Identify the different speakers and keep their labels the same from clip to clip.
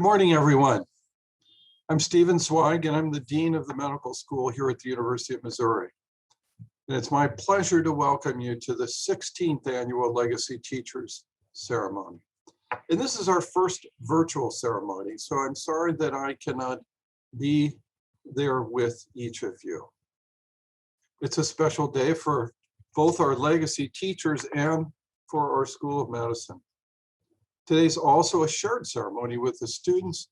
Speaker 1: morning, everyone. I'm Stephen Zweig, and I'm the Dean of the Medical School here at the University of Missouri. And it's my pleasure to welcome you to the 16th Annual Legacy Teachers Ceremony. And this is our first virtual ceremony, so I'm sorry that I cannot be there with each of you. It's a special day for both our legacy teachers and for our School of Medicine. Today's also a shared ceremony with the students,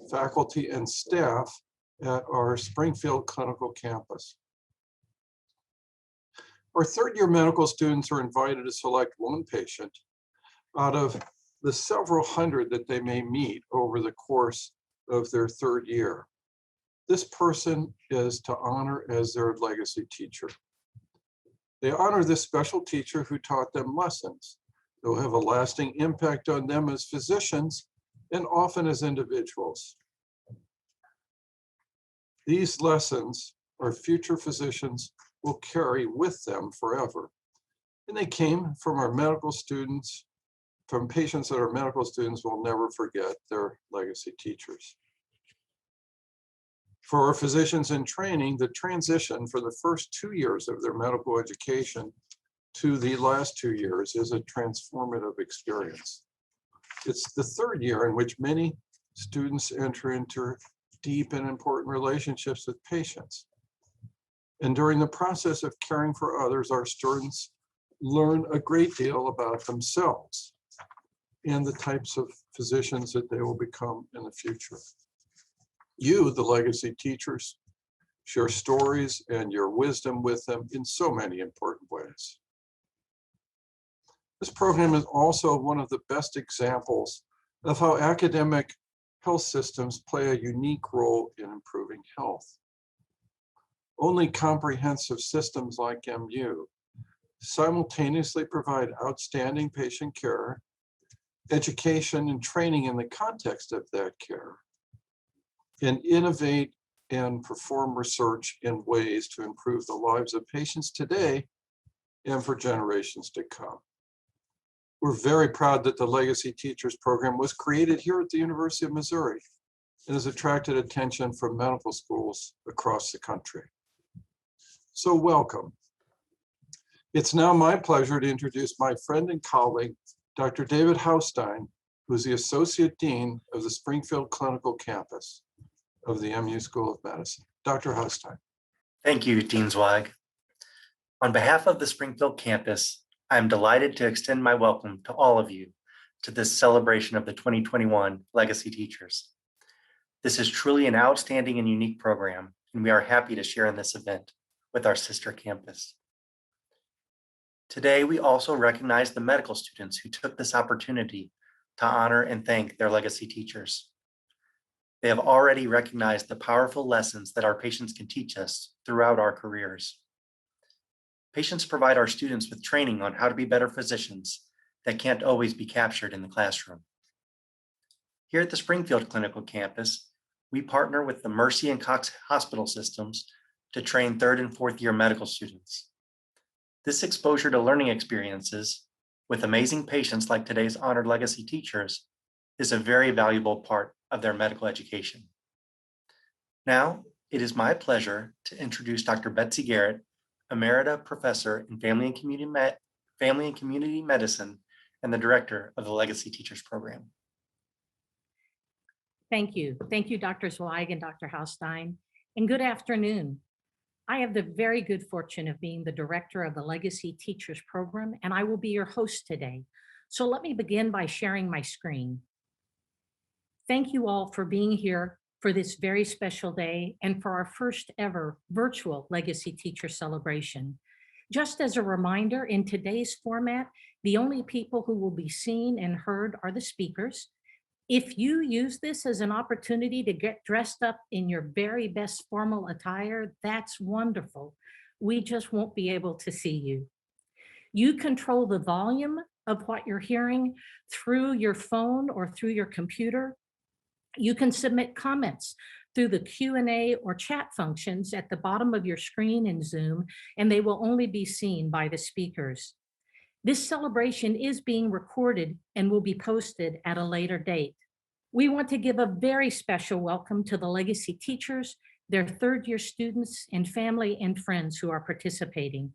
Speaker 1: faculty, and staff at our Springfield Clinical Campus. Our third-year medical students are invited to select one patient out of the several hundred that they may meet over the course of their third year. This person is to honor as their legacy teacher. They honor this special teacher who taught them lessons that will have a lasting impact on them as physicians and often as individuals. These lessons our future physicians will carry with them forever. And they came from our medical students, from patients that our medical students will never forget, their legacy teachers. For our physicians in training, the transition for the first 2 years of their medical education to the last 2 years is a transformative experience. It's the third year in which many students enter into deep and important relationships with patients. And during the process of caring for others, our students learn a great deal about themselves and the types of physicians that they will become in the future. You, the legacy teachers, share stories and your wisdom with them in so many important ways. This program is also one of the best examples of how academic health systems play a unique role in improving health. Only comprehensive systems like MU simultaneously provide outstanding patient care, education, and training in the context of that care, and innovate and perform research in ways to improve the lives of patients today and for generations to come. We're very proud that the Legacy Teachers Program was created here at the University of Missouri and has attracted attention from medical schools across the country. So welcome. It's now my pleasure to introduce my friend and colleague, Dr. David Haustein, who is the Associate Dean of the Springfield Clinical Campus of the MU School of Medicine. Dr. Haustein.
Speaker 2: Thank you, Dean Zweig. On behalf of the Springfield campus, I am delighted to extend my welcome to all of you to this celebration of the 2021 Legacy Teachers. This is truly an outstanding and unique program, and we are happy to share in this event with our sister campus. Today, we also recognize the medical students who took this opportunity to honor and thank their legacy teachers. They have already recognized the powerful lessons that our patients can teach us throughout our careers. Patients provide our students with training on how to be better physicians that can't always be captured in the classroom. Here at the Springfield Clinical Campus, we partner with the Mercy and Cox hospital systems to train third and fourth year medical students. This exposure to learning experiences with amazing patients like today's honored legacy teachers is a very valuable part of their medical education. Now, it is my pleasure to introduce Dr. Betsy Garrett, Emerita Professor in Family and Community Medicine and the Director of the Legacy Teachers Program.
Speaker 3: Thank you. Thank you, Dr. Zweig and Dr. Haustein, and good afternoon. I have the very good fortune of being the Director of the Legacy Teachers Program, and I will be your host today. So let me begin by sharing my screen. Thank you all for being here for this very special day and for our first ever virtual Legacy Teacher Celebration. Just as a reminder, in today's format, the only people who will be seen and heard are the speakers. If you use this as an opportunity to get dressed up in your very best formal attire, that's wonderful. We just won't be able to see you. You control the volume of what you're hearing through your phone or through your computer. You can submit comments through the Q&A or chat functions at the bottom of your screen in Zoom, and they will only be seen by the speakers. This celebration is being recorded and will be posted at a later date. We want to give a very special welcome to the legacy teachers, their third-year students, and family and friends who are participating.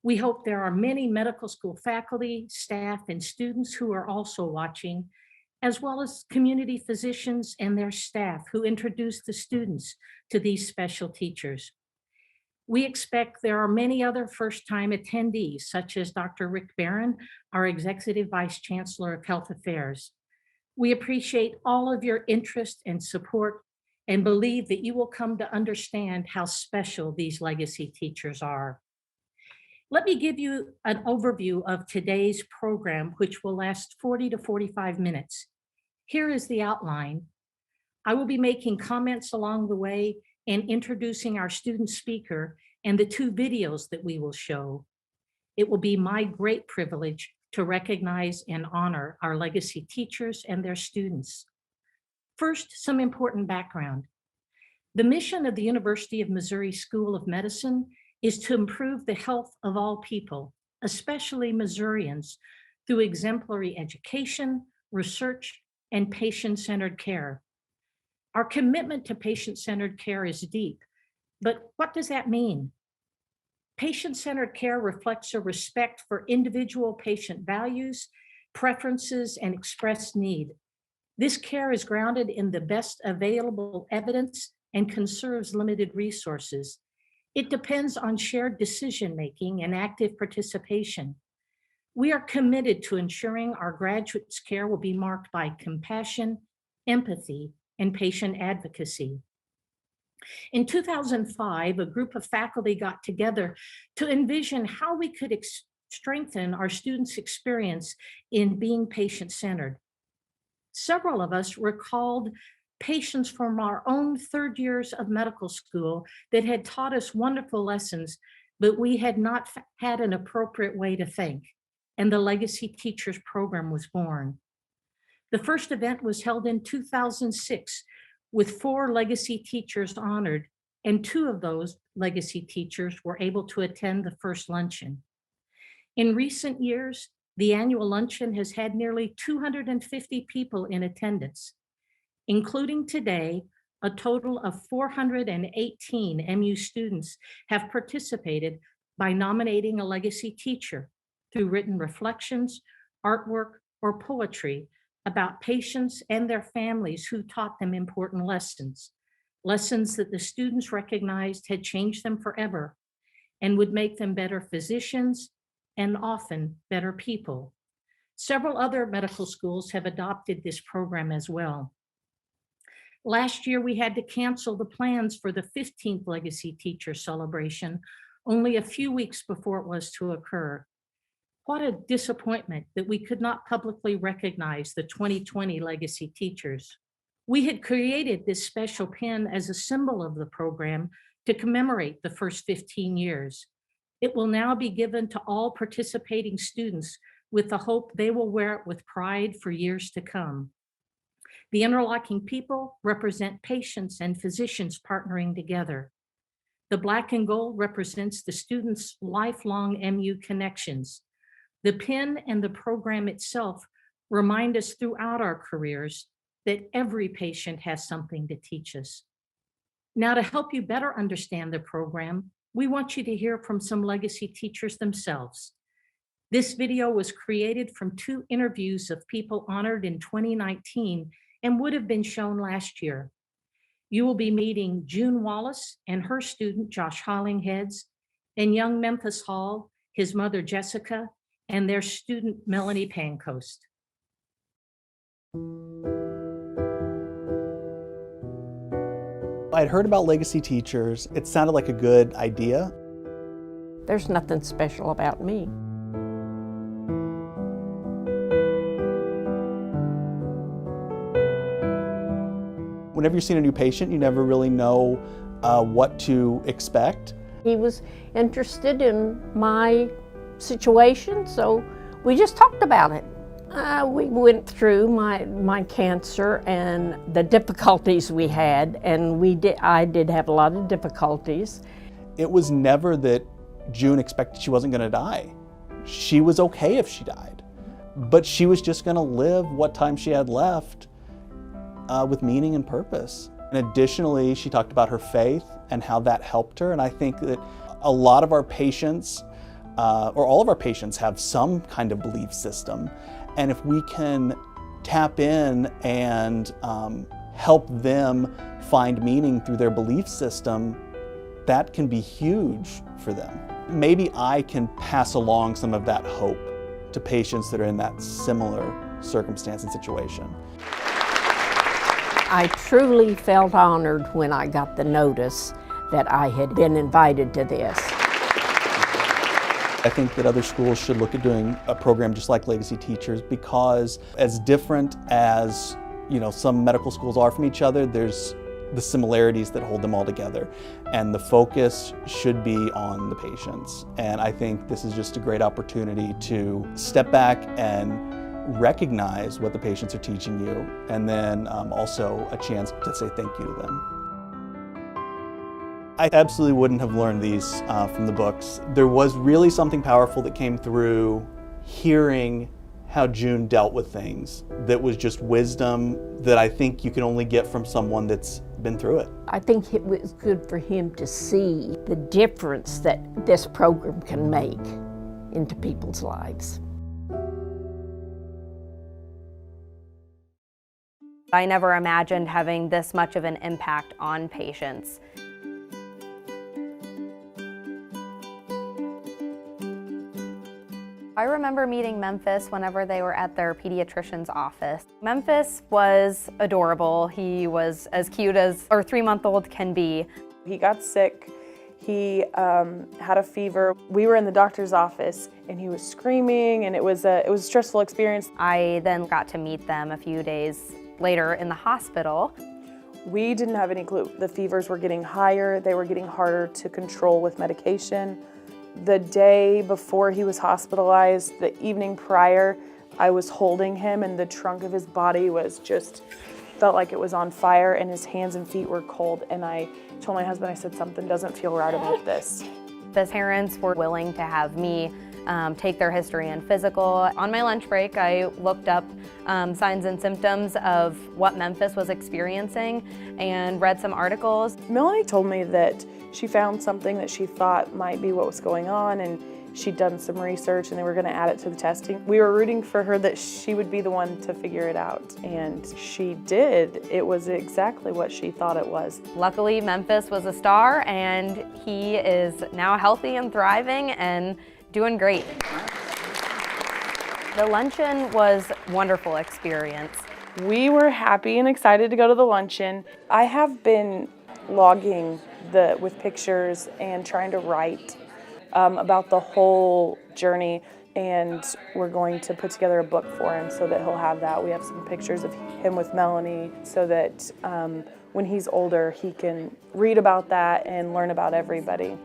Speaker 3: We hope there are many medical school faculty, staff, and students who are also watching, as well as community physicians and their staff who introduce the students to these special teachers. We expect there are many other first-time attendees, such as Dr. Rick Barron, our Executive Vice Chancellor of Health Affairs. We appreciate all of your interest and support and believe that you will come to understand how special these legacy teachers are. Let me give you an overview of today's program, which will last 40 to 45 minutes. Here is the outline. I will be making comments along the way and introducing our student speaker and the 2 videos that we will show. It will be my great privilege to recognize and honor our legacy teachers and their students. First, some important background. The mission of the University of Missouri School of Medicine is to improve the health of all people, especially Missourians, through exemplary education, research, and patient-centered care. Our commitment to patient-centered care is deep, but what does that mean? Patient-centered care reflects a respect for individual patient values, preferences, and expressed need. This care is grounded in the best available evidence and conserves limited resources. It depends on shared decision-making and active participation. We are committed to ensuring our graduates' care will be marked by compassion, empathy, and patient advocacy. In 2005, a group of faculty got together to envision how we could strengthen our students' experience in being patient-centered. Several of us recalled patients from our own 3rd years of medical school that had taught us wonderful lessons, but we had not had an appropriate way to think, and the Legacy Teachers Program was born. The first event was held in 2006 with 4 legacy teachers honored, and 2 of those legacy teachers were able to attend the first luncheon. In recent years, the annual luncheon has had nearly 250 people in attendance, including today, a total of 418 MU students have participated by nominating a legacy teacher through written reflections, artwork, or poetry about patients and their families who taught them important lessons, lessons that the students recognized had changed them forever and would make them better physicians and often better people. Several other medical schools have adopted this program as well. Last year, we had to cancel the plans for the 15th Legacy Teacher Celebration only a few weeks before it was to occur. What a disappointment that we could not publicly recognize the 2020 legacy teachers. We had created this special pin as a symbol of the program to commemorate the first 15 years. It will now be given to all participating students with the hope they will wear it with pride for years to come. The interlocking people represent patients and physicians partnering together. The black and gold represents the students' lifelong MU connections. The pin and the program itself remind us throughout our careers that every patient has something to teach us. Now, to help you better understand the program, we want you to hear from some legacy teachers themselves. This video was created from 2 interviews of people honored in 2019 and would have been shown last year. You will be meeting June Wallace and her student, Josh Hollingheads, and young Memphis Hall, his mother, Jessica, and their student, Melanie Pancoast.
Speaker 4: I'd heard about legacy teachers. It sounded like a good idea.
Speaker 5: There's nothing special about me.
Speaker 4: Whenever you're seeing a new patient, you never really know what to expect.
Speaker 5: He was interested in my situation, so we just talked about it. We went through my cancer and the difficulties we had, and I did have a lot of difficulties.
Speaker 4: It was never that June expected she wasn't going to die. She was okay if she died, but she was just going to live what time she had left with meaning and purpose. And additionally, she talked about her faith and how that helped her. And I think that a lot of our patients, or all of our patients, have some kind of belief system. And if we can tap in and help them find meaning through their belief system, that can be huge for them. Maybe I can pass along some of that hope to patients that are in that similar circumstance and situation.
Speaker 5: I truly felt honored when I got the notice that I had been invited to this.
Speaker 4: I think that other schools should look at doing a program just like Legacy Teachers, because as different as some medical schools are from each other, there's the similarities that hold them all together. And the focus should be on the patients. And I think this is just a great opportunity to step back and recognize what the patients are teaching you, and then also a chance to say thank you to them. I absolutely wouldn't have learned these from the books. There was really something powerful that came through hearing how June dealt with things that was just wisdom that I think you can only get from someone that's been through it.
Speaker 5: I think it was good for him to see the difference that this program can make into people's lives.
Speaker 6: I never imagined having this much of an impact on patients. I remember meeting Memphis whenever they were at their pediatrician's office. Memphis was adorable. He was as cute as our 3-month-old can be.
Speaker 7: He got sick. He had a fever. We were in the doctor's office and he was screaming, and it was a stressful experience.
Speaker 6: I then got to meet them a few days later in the hospital.
Speaker 7: We didn't have any clue. The fevers were getting higher. They were getting harder to control with medication. The day before he was hospitalized, the evening prior, I was holding him and the trunk of his body was just, felt like it was on fire, and his hands and feet were cold. And I told my husband, I said, something doesn't feel right about this.
Speaker 6: The parents were willing to have me take their history and physical. On my lunch break, I looked up signs and symptoms of what Memphis was experiencing and read some articles.
Speaker 7: Melanie told me that she found something that she thought might be what was going on, and she'd done some research and they were going to add it to the testing. We were rooting for her that she would be the one to figure it out, and she did. It was exactly what she thought it was.
Speaker 6: Luckily, Memphis was a star, and he is now healthy and thriving and doing great. The luncheon was a wonderful experience.
Speaker 7: We were happy and excited to go to the luncheon. I have been logging with pictures and trying to write about the whole journey, and we're going to put together a book for him so that he'll have that. We have some pictures of him with Melanie so that when he's older he can read about that and learn about everybody.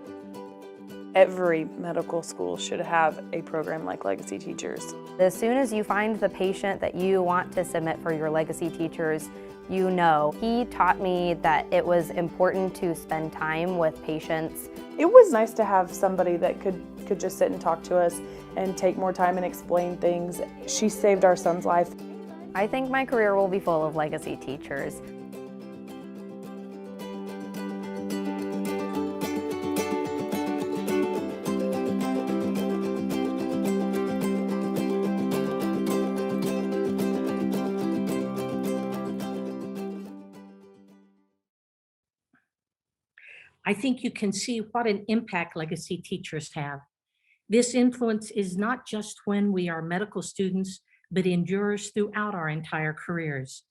Speaker 7: Every medical school should have a program like Legacy Teachers.
Speaker 6: As soon as you find the patient that you want to submit for your Legacy Teachers, you know. He taught me that it was important to spend time with patients.
Speaker 7: It was nice to have somebody that could just sit and talk to us and take more time and explain things. She saved our son's life.
Speaker 6: I think my career will be full of Legacy Teachers.
Speaker 3: I think you can see what an impact Legacy Teachers have. This influence is not just when we are medical students, but endures throughout our entire careers.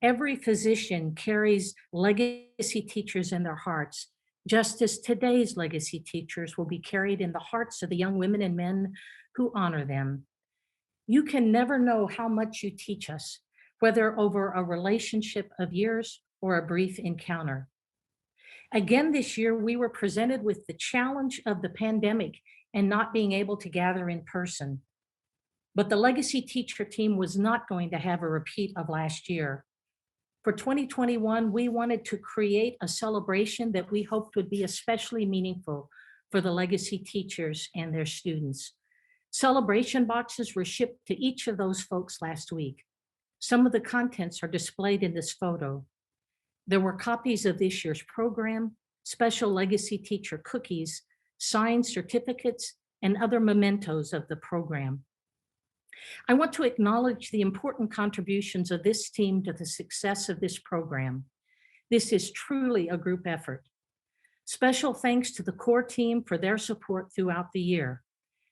Speaker 3: Every physician carries Legacy Teachers in their hearts, just as today's Legacy Teachers will be carried in the hearts of the young women and men who honor them. You can never know how much you teach us, whether over a relationship of years or a brief encounter. Again, this year, we were presented with the challenge of the pandemic and not being able to gather in person. But the Legacy Teacher team was not going to have a repeat of last year. For 2021, we wanted to create a celebration that we hoped would be especially meaningful for the Legacy Teachers and their students. Celebration boxes were shipped to each of those folks last week. Some of the contents are displayed in this photo. There were copies of this year's program, special legacy teacher cookies, signed certificates, and other mementos of the program. I want to acknowledge the important contributions of this team to the success of this program. This is truly a group effort. Special thanks to the core team for their support throughout the year.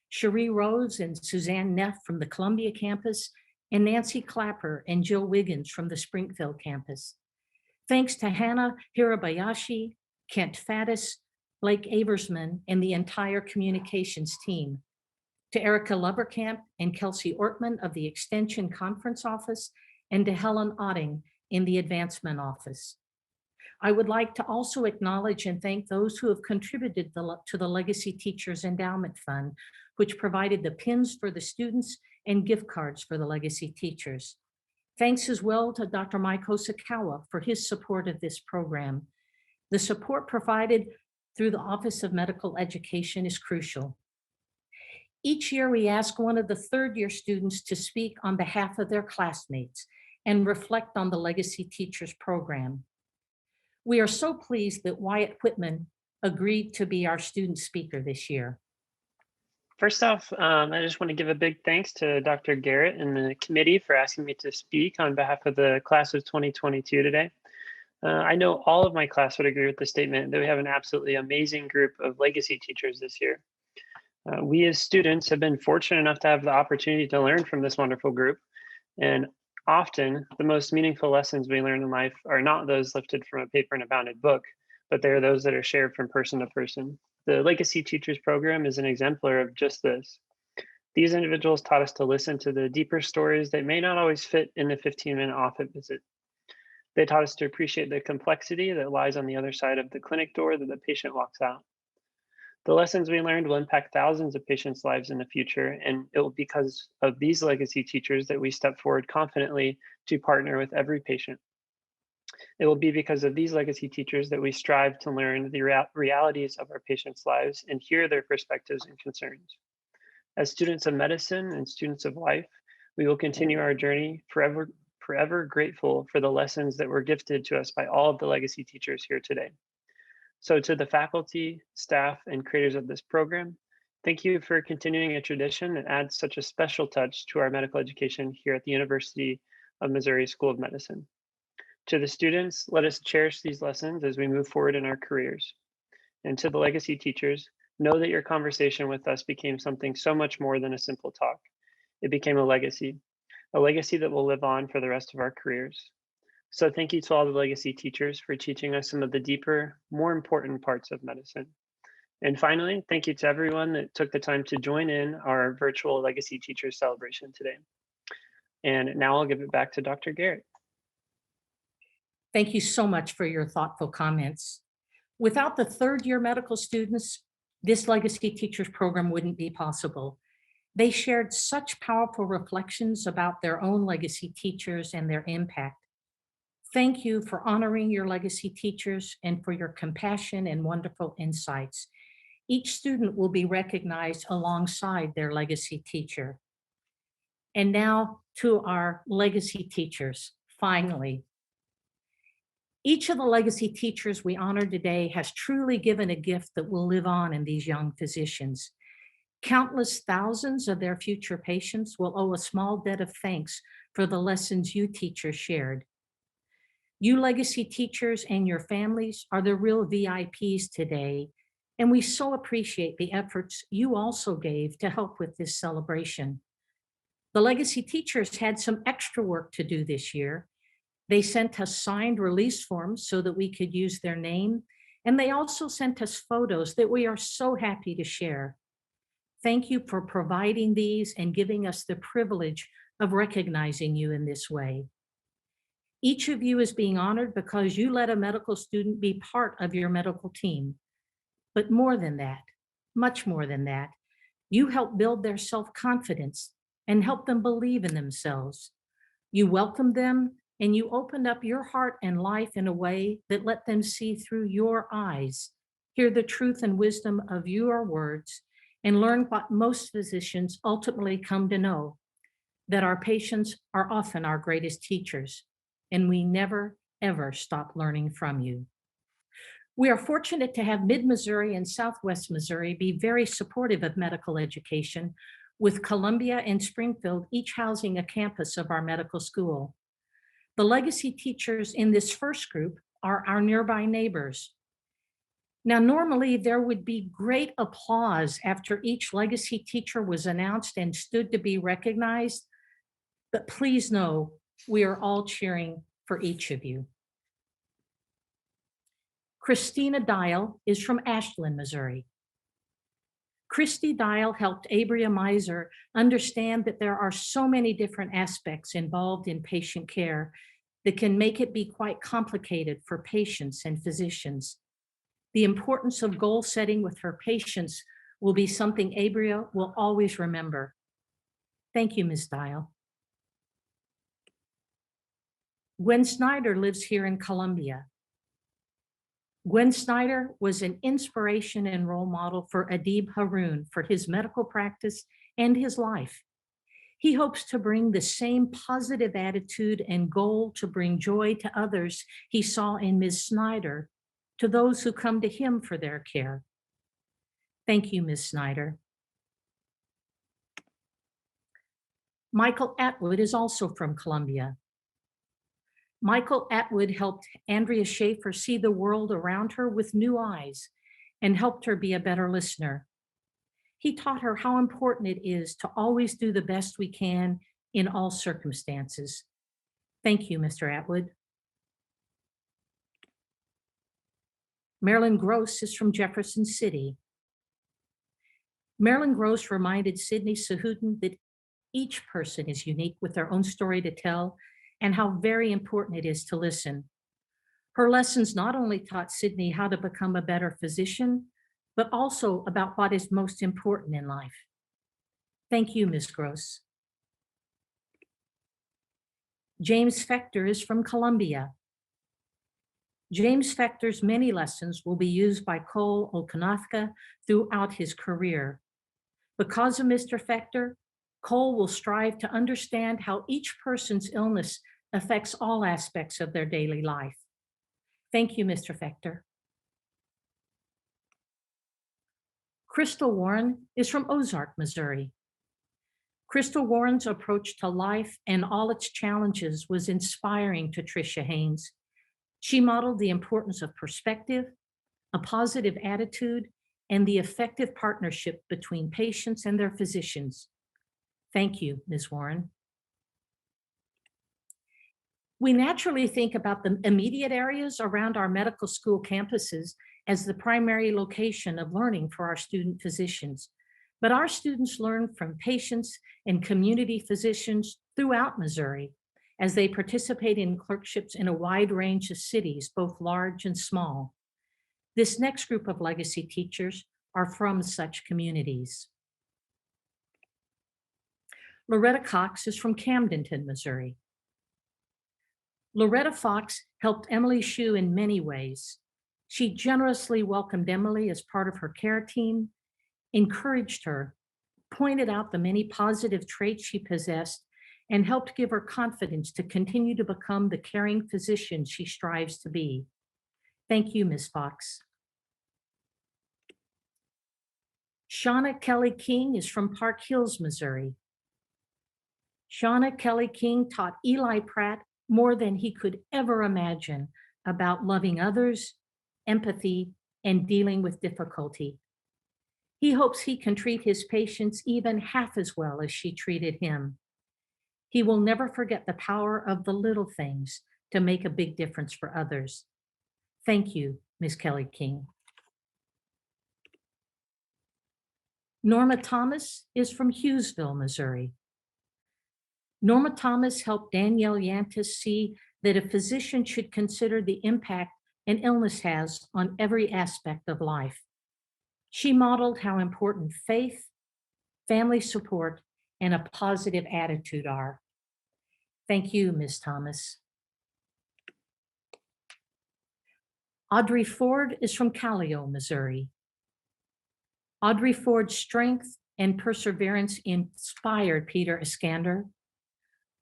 Speaker 3: Cherie Rose and Suzanne Neff from the Columbia campus, and Nancy Clapper and Jill Wiggins from the Springfield campus. Thanks to Hannah Hirabayashi, Kent Faddis, Blake Aversman, and the entire communications team. To Erica Lovercamp and Kelsey Ortman of the Extension Conference Office, and to Helen Otting in the Advancement Office. I would like to also acknowledge and thank those who have contributed to the Legacy Teachers Endowment Fund, which provided the pins for the students and gift cards for the Legacy teachers. Thanks as well to Dr. Mike Hosokawa for his support of this program. The support provided through the Office of Medical Education is crucial. Each year we ask one of the third-year students to speak on behalf of their classmates and reflect on the Legacy Teachers program. We are so pleased that Wyatt Whitman agreed to be our student speaker this year.
Speaker 8: First off, I just want to give a big thanks to Dr. Garrett and the committee for asking me to speak on behalf of the class of 2022 today. I know all of my class would agree with the statement that we have an absolutely amazing group of legacy teachers this year. We as students have been fortunate enough to have the opportunity to learn from this wonderful group. And often the most meaningful lessons we learn in life are not those lifted from a paper in a bounded book, but they're those that are shared from person to person. The Legacy Teachers program is an exemplar of just this. These individuals taught us to listen to the deeper stories that may not always fit in the 15-minute office visit. They taught us to appreciate the complexity that lies on the other side of the clinic door that the patient walks out. The lessons we learned will impact thousands of patients' lives in the future, and it will be because of these legacy teachers that we step forward confidently to partner with every patient. It will be because of these legacy teachers that we strive to learn the realities of our patients' lives and hear their perspectives and concerns. As students of medicine and students of life, we will continue our journey forever grateful for the lessons that were gifted to us by all of the legacy teachers here today. So to the faculty, staff, and creators of this program, thank you for continuing a tradition that adds such a special touch to our medical education here at the University of Missouri School of Medicine. To the students, let us cherish these lessons as we move forward in our careers. And to the legacy teachers, know that your conversation with us became something so much more than a simple talk. It became a legacy that will live on for the rest of our careers. So thank you to all the legacy teachers for teaching us some of the deeper, more important parts of medicine. And finally, thank you to everyone that took the time to join in our virtual Legacy Teachers celebration today. And now I'll give it back to Dr. Garrett.
Speaker 3: Thank you so much for your thoughtful comments. Without the third-year medical students, this Legacy Teachers program wouldn't be possible. They shared such powerful reflections about their own legacy teachers and their impact. Thank you for honoring your legacy teachers and for your compassion and wonderful insights. Each student will be recognized alongside their legacy teacher. And now to our legacy teachers, finally. Each of the legacy teachers we honor today has truly given a gift that will live on in these young physicians. Countless thousands of their future patients will owe a small debt of thanks for the lessons you teachers shared. You legacy teachers and your families are the real VIPs today, and we so appreciate the efforts you also gave to help with this celebration. The legacy teachers had some extra work to do this year. They sent us signed release forms so that we could use their name, and they also sent us photos that we are so happy to share. Thank you for providing these and giving us the privilege of recognizing you in this way. Each of you is being honored because you let a medical student be part of your medical team. But more than that, much more than that, you help build their self-confidence and help them believe in themselves. You welcomed them and you opened up your heart and life in a way that let them see through your eyes, hear the truth and wisdom of your words, and learn what most physicians ultimately come to know, that our patients are often our greatest teachers, and we never, ever stop learning from you. We are fortunate to have Mid-Missouri and Southwest Missouri be very supportive of medical education, with Columbia and Springfield each housing a campus of our medical school. The legacy teachers in this first group are our nearby neighbors. Now, normally there would be great applause after each legacy teacher was announced and stood to be recognized, but please know we are all cheering for each of you. Christina Dial is from Ashland, Missouri. Christy Dial helped Abria Miser understand that there are so many different aspects involved in patient care that can make it be quite complicated for patients and physicians. The importance of goal setting with her patients will be something Abria will always remember. Thank you, Ms. Dial. Gwen Snyder lives here in Columbia. Gwen Snyder was an inspiration and role model for Adib Haroon for his medical practice and his life. He hopes to bring the same positive attitude and goal to bring joy to others he saw in Ms. Snyder to those who come to him for their care. Thank you, Ms. Snyder. Michael Atwood is also from Columbia. Michael Atwood helped Andrea Schaefer see the world around her with new eyes and helped her be a better listener. He taught her how important it is to always do the best we can in all circumstances. Thank you, Mr. Atwood. Marilyn Gross is from Jefferson City. Marilyn Gross reminded Sidney Sahutin that each person is unique with their own story to tell and how very important it is to listen. Her lessons not only taught Sidney how to become a better physician, but also about what is most important in life. Thank you, Ms. Gross. James Fector is from Columbia. James Fector's many lessons will be used by Cole Okonothka throughout his career. Because of Mr. Fector, Cole will strive to understand how each person's illness affects all aspects of their daily life. Thank you, Mr. Fector. Crystal Warren is from Ozark, Missouri. Crystal Warren's approach to life and all its challenges was inspiring to Tricia Haynes. She modeled the importance of perspective, a positive attitude, and the effective partnership between patients and their physicians. Thank you, Ms. Warren. We naturally think about the immediate areas around our medical school campuses as the primary location of learning for our student physicians. But our students learn from patients and community physicians throughout Missouri as they participate in clerkships in a wide range of cities, both large and small. This next group of legacy teachers are from such communities. Loretta Cox is from Camdenton, Missouri. Loretta Fox helped Emily Shue in many ways. She generously welcomed Emily as part of her care team, encouraged her, pointed out the many positive traits she possessed, and helped give her confidence to continue to become the caring physician she strives to be. Thank you, Ms. Fox. Shauna Kelly King is from Park Hills, Missouri. Shauna Kelly King taught Eli Pratt more than he could ever imagine about loving others, empathy, and dealing with difficulty. He hopes he can treat his patients even half as well as she treated him. He will never forget the power of the little things to make a big difference for others. Thank you, Ms. Kelly King. Norma Thomas is from Hughesville, Missouri. Norma Thomas helped Danielle Yantis see that a physician should consider the impact an illness has on every aspect of life. She modeled how important faith, family support, and a positive attitude are. Thank you, Ms. Thomas. Audrey Ford is from Callio, Missouri. Audrey Ford's strength and perseverance inspired Peter Iskander,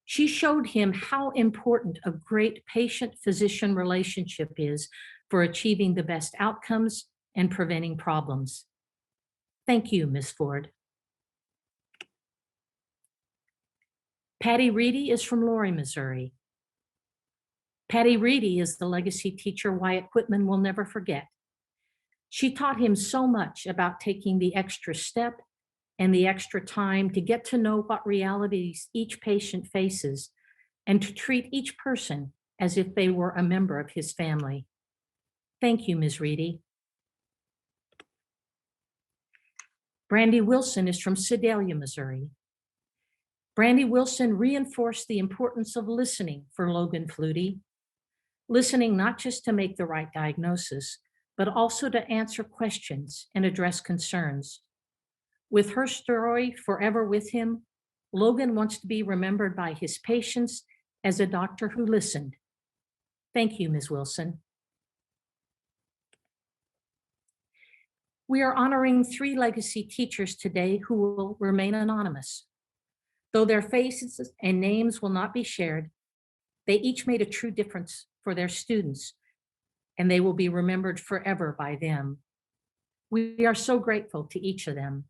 Speaker 3: She showed him how important a great patient-physician relationship is for achieving the best outcomes and preventing problems. Thank you, Ms. Ford. Patty Reedy is from Laurie, Missouri. Patty Reedy is the legacy teacher Wyatt Whitman will never forget. She taught him so much about taking the extra step and the extra time to get to know what realities each patient faces and to treat each person as if they were a member of his family. Thank you, Ms. Reedy. Brandy Wilson is from Sedalia, Missouri. Brandy Wilson reinforced the importance of listening for Logan Flutie, listening not just to make the right diagnosis, but also to answer questions and address concerns. With her story forever with him, Logan wants to be remembered by his patients as a doctor who listened. Thank you, Ms. Wilson. We are honoring 3 legacy teachers today who will remain anonymous. Though their faces and names will not be shared, they each made a true difference for their students, and they will be remembered forever by them. We are so grateful to each of them.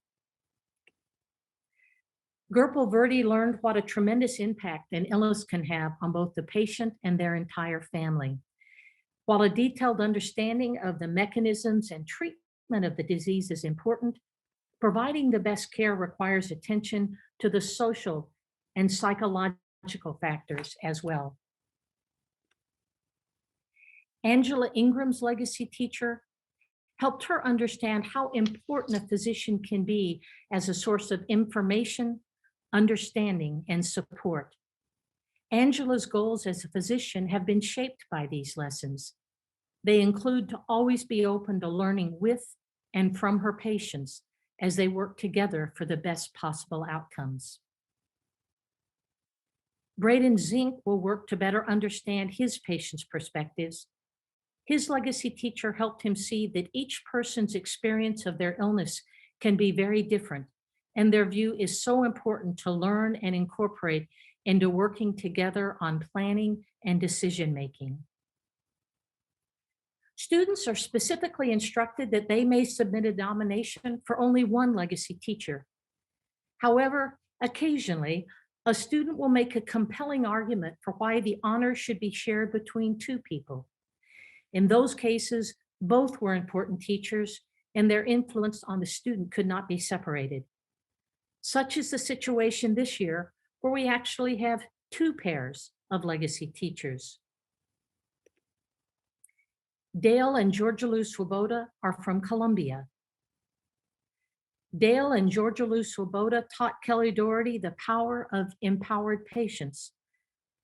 Speaker 3: Gerpel Verdi learned what a tremendous impact an illness can have on both the patient and their entire family. While a detailed understanding of the mechanisms and treatment of the disease is important, providing the best care requires attention to the social and psychological factors as well. Angela Ingram's legacy teacher helped her understand how important a physician can be as a source of information, understanding, and support. Angela's goals as a physician have been shaped by these lessons. They include to always be open to learning with and from her patients as they work together for the best possible outcomes. Braden Zink will work to better understand his patients' perspectives. His legacy teacher helped him see that each person's experience of their illness can be very different, and their view is so important to learn and incorporate into working together on planning and decision-making. Students are specifically instructed that they may submit a nomination for only one legacy teacher. However, occasionally, a student will make a compelling argument for why the honor should be shared between 2 people. In those cases, both were important teachers, and their influence on the student could not be separated. Such is the situation this year, where we actually have 2 pairs of legacy teachers. Dale and Georgia Lou Swoboda are from Columbia. Dale and Georgia Lou Swoboda taught Kelly Doherty the power of empowered patients.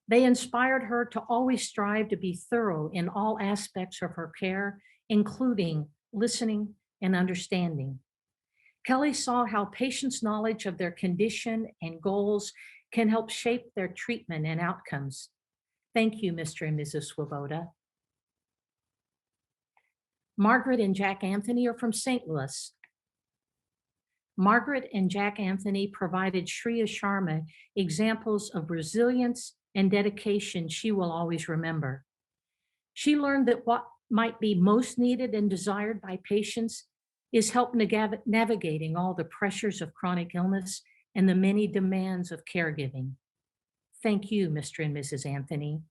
Speaker 3: They inspired her to always strive to be thorough in all aspects of her care, including listening and understanding. Kelly saw how patients' knowledge of their condition and goals can help shape their treatment and outcomes. Thank you, Mr. and Mrs. Swoboda. Margaret and Jack Anthony are from St. Louis. Margaret and Jack Anthony provided Shreya Sharma examples of resilience and dedication she will always remember. She learned that what might be most needed and desired by patients is help navigating all the pressures of chronic illness and the many demands of caregiving. Thank you, Mr. and Mrs. Anthony.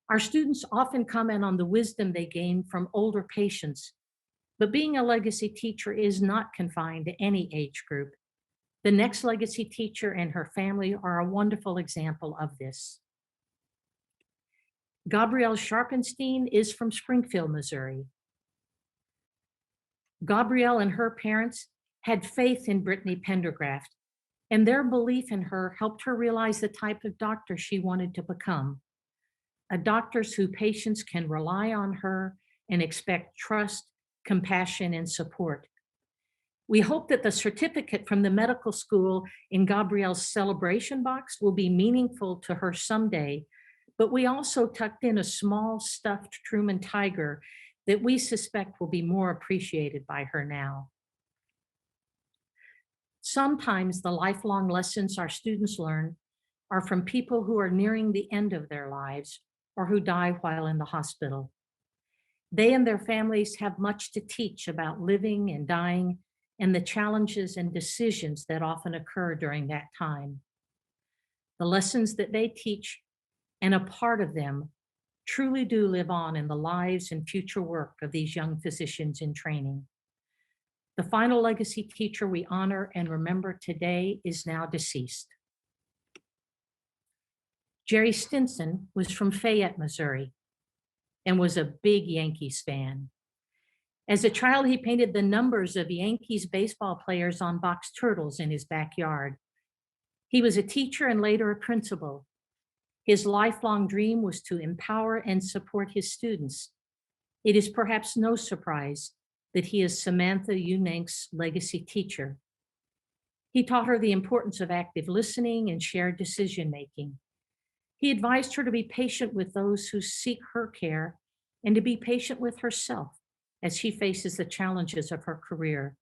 Speaker 3: Our students often comment on the wisdom they gain from older patients, but being a legacy teacher is not confined to any age group. The next legacy teacher and her family are a wonderful example of this. Gabrielle Sharpenstein is from Springfield, Missouri. Gabrielle and her parents had faith in Brittany Pendergraft, and their belief in her helped her realize the type of doctor she wanted to become. A doctor whose patients can rely on her and expect trust, compassion, and support. We hope that the certificate from the medical school in Gabrielle's celebration box will be meaningful to her someday, but we also tucked in a small stuffed Truman tiger that we suspect will be more appreciated by her now. Sometimes the lifelong lessons our students learn are from people who are nearing the end of their lives or who die while in the hospital. They and their families have much to teach about living and dying and the challenges and decisions that often occur during that time. The lessons that they teach and a part of them truly do live on in the lives and future work of these young physicians in training. The final legacy teacher we honor and remember today is now deceased. Jerry Stinson was from Fayette, Missouri, and was a big Yankees fan. As a child, he painted the numbers of Yankees baseball players on box turtles in his backyard. He was a teacher and later a principal. His lifelong dream was to empower and support his students. It is perhaps no surprise that he is Samantha Eunank's legacy teacher. He taught her the importance of active listening and shared decision-making. He advised her to be patient with those who seek her care and to be patient with herself as she faces the challenges of her career.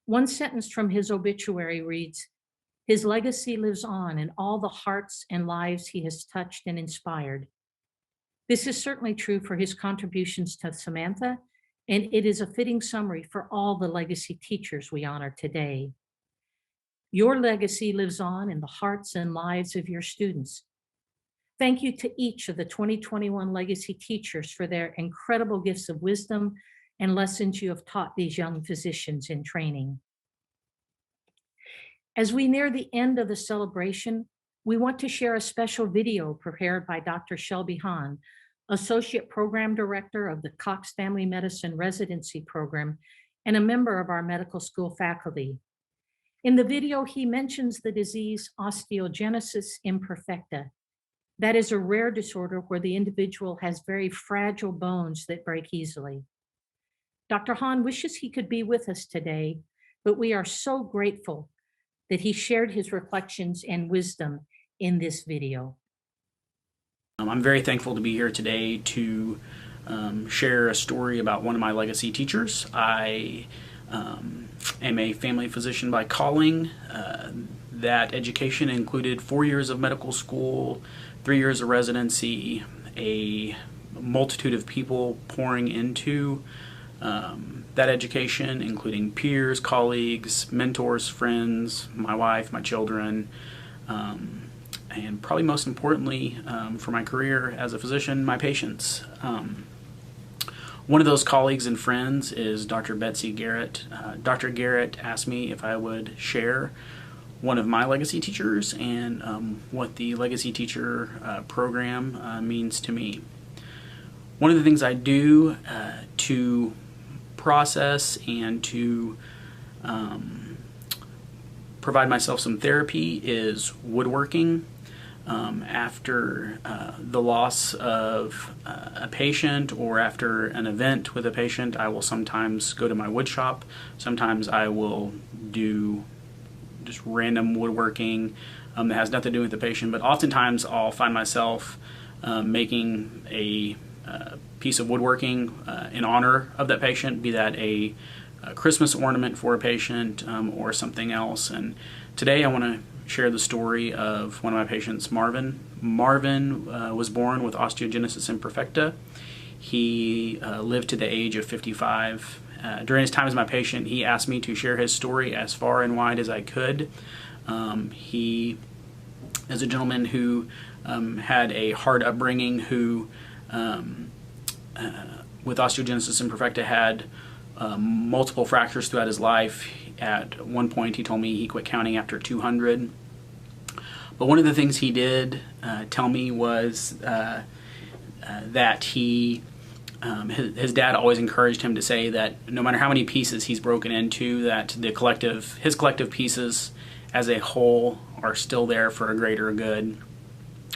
Speaker 3: One sentence from his obituary reads, "His legacy lives on in all the hearts and lives he has touched and inspired." This is certainly true for his contributions to Samantha, and it is a fitting summary for all the legacy teachers we honor today. Your legacy lives on in the hearts and lives of your students. Thank you to each of the 2021 legacy teachers for their incredible gifts of wisdom and lessons you have taught these young physicians in training. As we near the end of the celebration, we want to share a special video prepared by Dr. Shelby Hahn, Associate Program Director of the Cox Family Medicine Residency Program and a member of our medical school faculty. In the video, he mentions the disease osteogenesis imperfecta. That is a rare disorder where the individual has very fragile bones that break easily. Dr. Hahn wishes he could be with us today, but we are so grateful that he shared his reflections and wisdom in this video.
Speaker 9: I'm very thankful to be here today to share a story about one of my legacy teachers. I am a family physician by calling. That education included 4 years of medical school, 3 years of residency, a multitude of people pouring into that education, including peers, colleagues, mentors, friends, my wife, my children, and probably most importantly for my career as a physician, my patients. One of those colleagues and friends is Dr. Betsy Garrett. Dr. Garrett asked me if I would share one of my legacy teachers and what the legacy teacher program means to me. One of the things I do to process and to provide myself some therapy is woodworking. After the loss of a patient or after an event with a patient, I will sometimes go to my wood shop. Sometimes I will do just random woodworking that has nothing to do with the patient, but oftentimes I'll find myself making a piece of woodworking in honor of that patient, be that a Christmas ornament for a patient or something else. And today I want to share the story of one of my patients, Marvin. Marvin was born with osteogenesis imperfecta. He lived to the age of 55. During his time as my patient, he asked me to share his story as far and wide as I could. He is a gentleman who had a hard upbringing, who with osteogenesis imperfecta had multiple fractures throughout his life. At one point he told me he quit counting after 200. But one of the things he did tell me was that he his dad always encouraged him to say that no matter how many pieces he's broken into, that his collective pieces as a whole are still there for a greater good.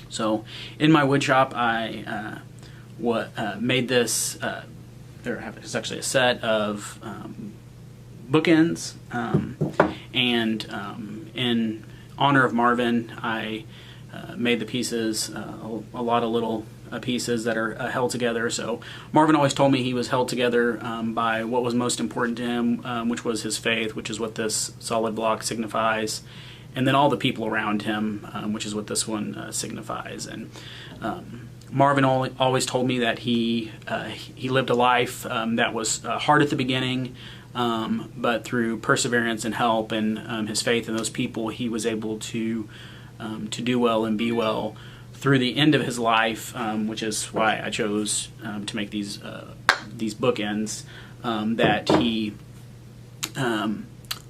Speaker 9: So in my wood shop, I made this. It's actually a set of bookends, and in honor of Marvin, I made the pieces a lot of little pieces that are held together. So Marvin always told me he was held together by what was most important to him, which was his faith, which is what this solid block signifies, and then all the people around him, which is what this one signifies. And Marvin always told me that he lived a life that was hard at the beginning, but through perseverance and help and his faith in those people, he was able to do well and be well through the end of his life, which is why I chose to make these bookends, that he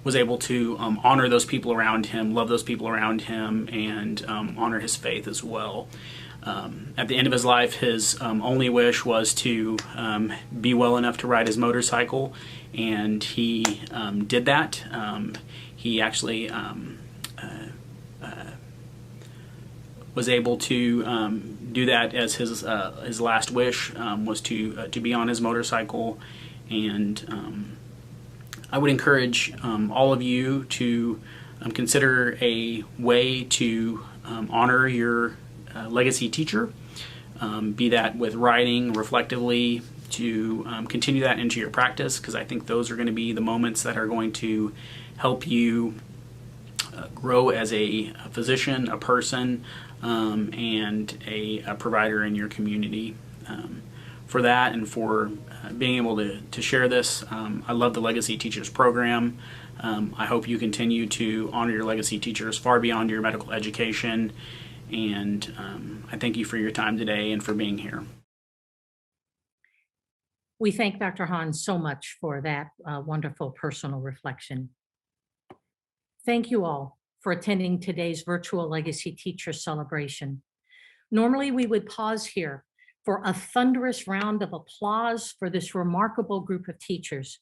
Speaker 9: was able to honor those people around him, love those people around him, and honor his faith as well. At the end of his life, his only wish was to be well enough to ride his motorcycle, and he did that. He actually was able to do that as his last wish, was to be on his motorcycle. And I would encourage all of you to consider a way to honor your legacy teacher, be that with writing reflectively, to continue that into your practice, because I think those are going to be the moments that are going to help you grow as a physician, a person, and a provider in your community. For that and for being able to share this, I love the Legacy Teachers Program. I hope you continue to honor your legacy teachers far beyond your medical education. And I thank you for your time today and for being here.
Speaker 3: We thank Dr. Hahn so much for that wonderful personal reflection. Thank you all for attending today's virtual Legacy Teacher celebration. Normally, we would pause here for a thunderous round of applause for this remarkable group of teachers,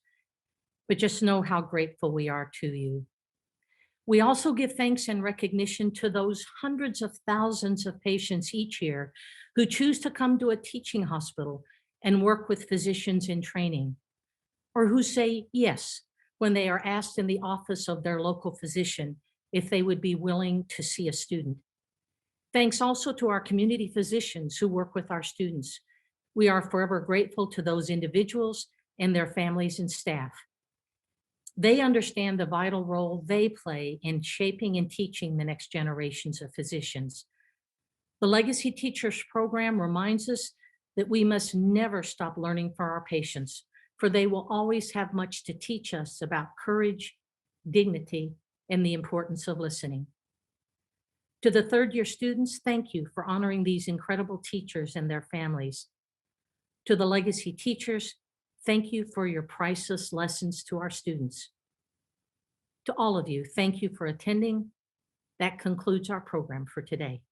Speaker 3: but just know how grateful we are to you. We also give thanks and recognition to those hundreds of thousands of patients each year who choose to come to a teaching hospital and work with physicians in training, or who say yes when they are asked in the office of their local physician if they would be willing to see a student. Thanks also to our community physicians who work with our students. We are forever grateful to those individuals and their families and staff. They understand the vital role they play in shaping and teaching the next generations of physicians. The Legacy Teachers Program reminds us that we must never stop learning for our patients, for they will always have much to teach us about courage, dignity, and the importance of listening. To the third-year students, thank you for honoring these incredible teachers and their families. To the legacy teachers, thank you for your priceless lessons to our students. To all of you, thank you for attending. That concludes our program for today.